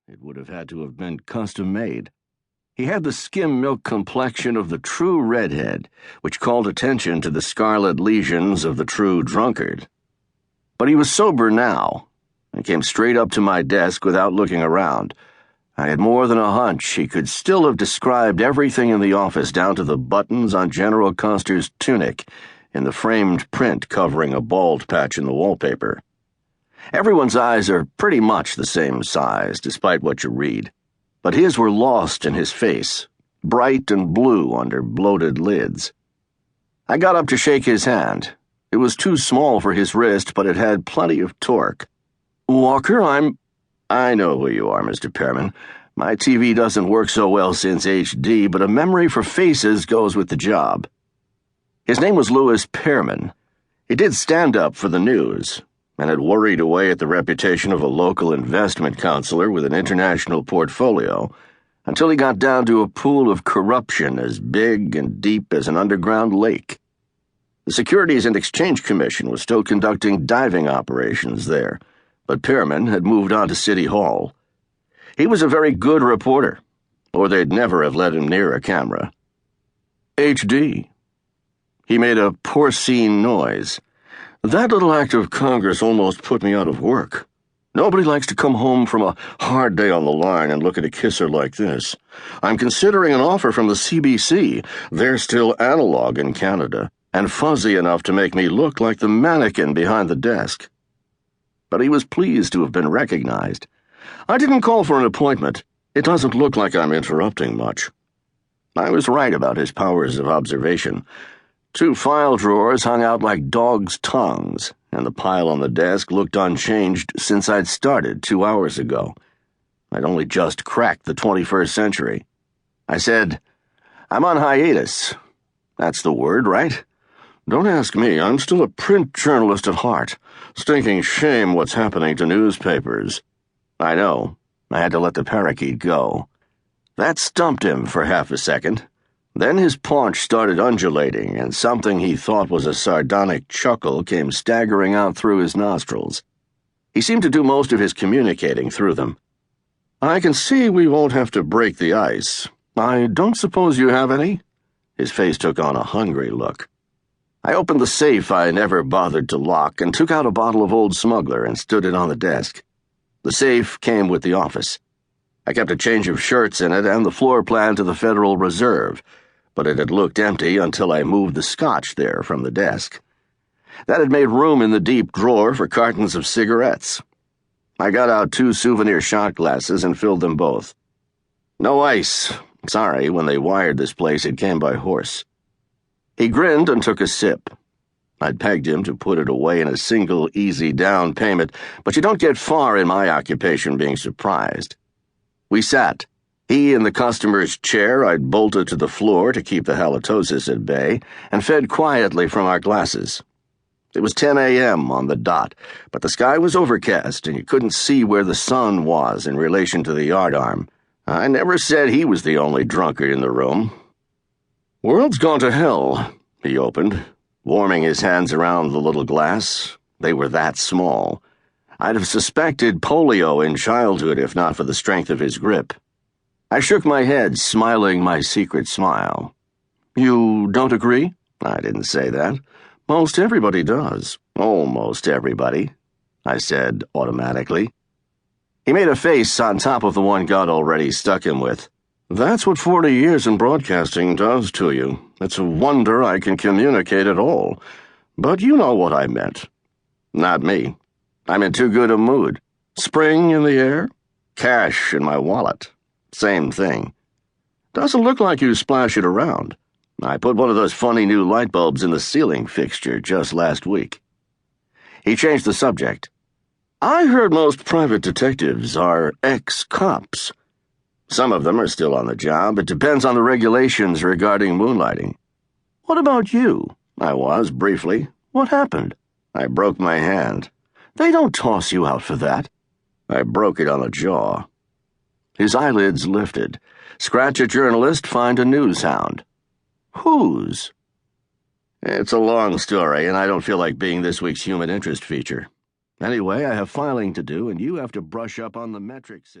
It would have had to have been custom-made. He had the skim-milk complexion of the true redhead, which called attention to the scarlet lesions of the true drunkard. But he was sober now, and came straight up to my desk without looking around. I had more than a hunch he could still have described everything in the office down to the buttons on General Custer's tunic in the framed print covering a bald patch in the wallpaper. Everyone's eyes are pretty much the same size, despite what you read, but his were lost in his face, bright and blue under bloated lids. I got up to shake his hand. It was too small for his wrist, but it had plenty of torque. "Walker, I know who you are, Mr. Pearman. My TV doesn't work so well since HD, but a memory for faces goes with the job." His name was Louis Pearman. He did stand-up for the news, and had worried away at the reputation of a local investment counselor with an international portfolio, until he got down to a pool of corruption as big and deep as an underground lake. The Securities and Exchange Commission was still conducting diving operations there, but Pearman had moved on to City Hall. He was a very good reporter, or they'd never have let him near a camera. "HD." He made a porcine noise. "That little act of Congress almost put me out of work. Nobody likes to come home from a hard day on the line and look at a kisser like this. I'm considering an offer from the CBC. They're still analog in Canada, and fuzzy enough to make me look like the mannequin behind the desk." But he was pleased to have been recognized. "I didn't call for an appointment. It doesn't look like I'm interrupting much." I was right about his powers of observation. 2 file drawers hung out like dogs' tongues, and the pile on the desk looked unchanged since I'd started 2 hours ago. I'd only just cracked the 21st century. I said, "I'm on hiatus. That's the word, right? Don't ask me. I'm still a print journalist at heart. Stinking shame what's happening to newspapers." "I know. I had to let the parakeet go." That stumped him for half a second. Then his paunch started undulating, and something he thought was a sardonic chuckle came staggering out through his nostrils. He seemed to do most of his communicating through them. "I can see we won't have to break the ice. I don't suppose you have any?" His face took on a hungry look. I opened the safe I never bothered to lock and took out a bottle of Old Smuggler and stood it on the desk. The safe came with the office. I kept a change of shirts in it and the floor plan to the Federal Reserve, but it had looked empty until I moved the scotch there from the desk. That had made room in the deep drawer for cartons of cigarettes. I got out 2 souvenir shot glasses and filled them both. "No ice. Sorry, when they wired this place, it came by horse." He grinned and took a sip. I'd pegged him to put it away in a single, easy down payment, but you don't get far in my occupation being surprised. We sat, he in the customer's chair I'd bolted to the floor to keep the halitosis at bay, and fed quietly from our glasses. It was 10 a.m. on the dot, but the sky was overcast and you couldn't see where the sun was in relation to the yardarm. I never said he was the only drunkard in the room. "World's gone to hell," he opened, warming his hands around the little glass. They were that small. I'd have suspected polio in childhood if not for the strength of his grip. I shook my head, smiling my secret smile. "You don't agree?" "I didn't say that. Most everybody does. Almost everybody," I said automatically. He made a face on top of the one God already stuck him with. "That's what 40 years in broadcasting does to you. It's a wonder I can communicate at all. But you know what I meant." "Not me. I'm in too good a mood. Spring in the air? Cash in my wallet. Same thing. Doesn't look like you splash it around. I put one of those funny new light bulbs in the ceiling fixture just last week." He changed the subject. "I heard most private detectives are ex-cops. Some of them are still on the job. It depends on the regulations regarding moonlighting." "What about you?" "I was, briefly. What happened?" "I broke my hand." "They don't toss you out for that." "I broke it on the jaw." His eyelids lifted. Scratch a journalist, find a news hound. "Whose?" "It's a long story, and I don't feel like being this week's human interest feature. Anyway, I have filing to do, and you have to brush up on the metric system."